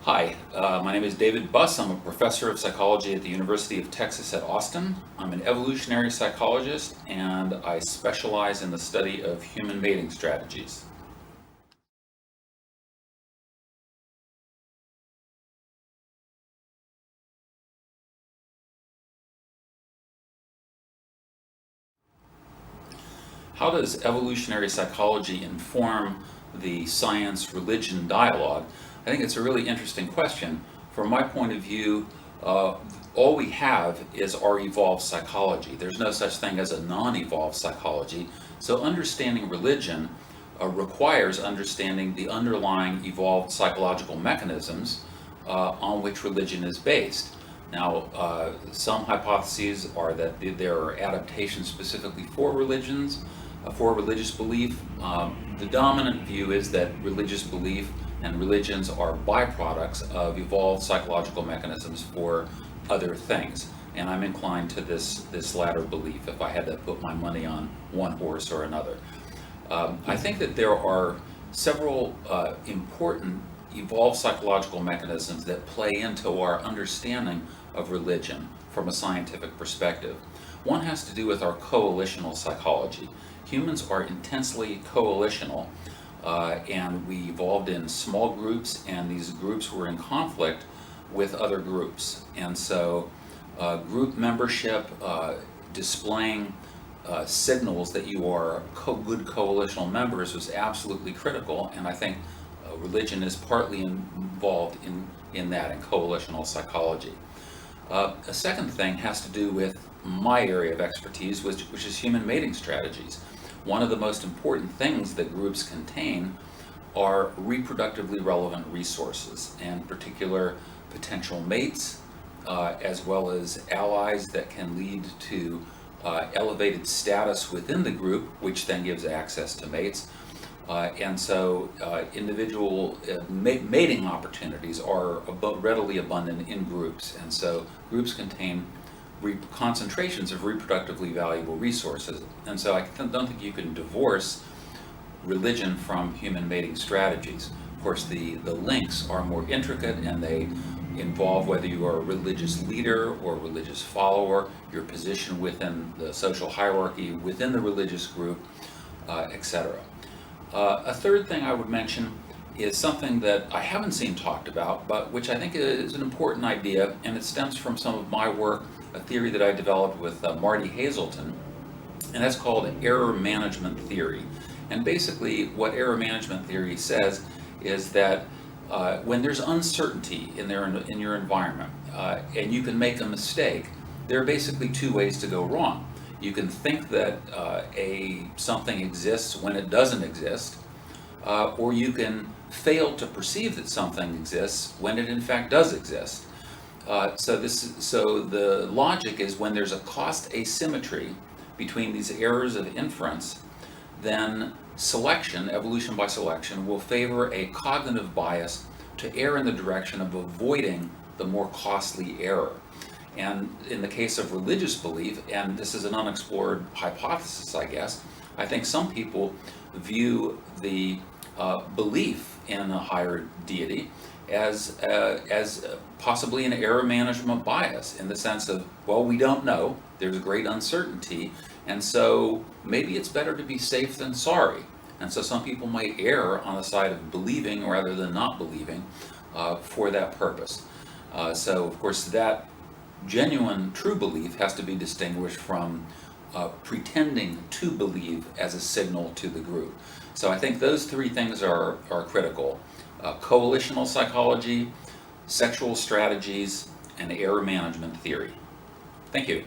Hi, my name is David Buss. I'm a professor of psychology at the University of Texas at Austin. I'm an evolutionary psychologist and I specialize in the study of human mating strategies. How does evolutionary psychology inform the science-religion dialogue? I think it's a really interesting question. From my point of view, all we have is our evolved psychology. There's no such thing as a non-evolved psychology. So understanding religion requires understanding the underlying evolved psychological mechanisms on which religion is based. Now, some hypotheses are that there are adaptations specifically for religions, for religious belief. The dominant view is that religious belief and religions are byproducts of evolved psychological mechanisms for other things. And I'm inclined to this latter belief if I had to put my money on one horse or another. I think that there are several important evolved psychological mechanisms that play into our understanding of religion from a scientific perspective. One has to do with our coalitional psychology. Humans are intensely coalitional, and we evolved in small groups, and these groups were in conflict with other groups. And so group membership, displaying signals that you are good coalitional members was absolutely critical, and I think religion is partly involved in that, in coalitional psychology. A second thing has to do with my area of expertise, which is human mating strategies. One of the most important things that groups contain are reproductively relevant resources, and in particular potential mates, as well as allies that can lead to elevated status within the group, which then gives access to mates. And so individual mating opportunities are readily abundant in groups, and so groups contain concentrations of reproductively valuable resources. And so I don't think you can divorce religion from human mating strategies. Of course, the links are more intricate, and they involve whether you are a religious leader or a religious follower, your position within the social hierarchy, within the religious group, etc. A third thing I would mention is something that I haven't seen talked about, but which I think is an important idea, and it stems from some of my work, a theory that I developed with Marty Hazelton, and that's called error management theory. And basically what error management theory says is that when there's uncertainty in your environment, and you can make a mistake, there are basically two ways to go wrong. You can think that something exists when it doesn't exist, or you can fail to perceive that something exists when it in fact does exist. So the logic is when there's a cost asymmetry between these errors of inference, then selection, evolution by selection, will favor a cognitive bias to err in the direction of avoiding the more costly error. And in the case of religious belief, and this is an unexplored hypothesis, I guess, I think some people view the belief in a higher deity as possibly an error management bias, in the sense of, well, we don't know, there's great uncertainty, and so maybe it's better to be safe than sorry. And so some people might err on the side of believing rather than not believing for that purpose. So of course that genuine true belief has to be distinguished from pretending to believe as a signal to the group. So I think those three things are critical: coalitional psychology, sexual strategies, and error management theory. Thank you.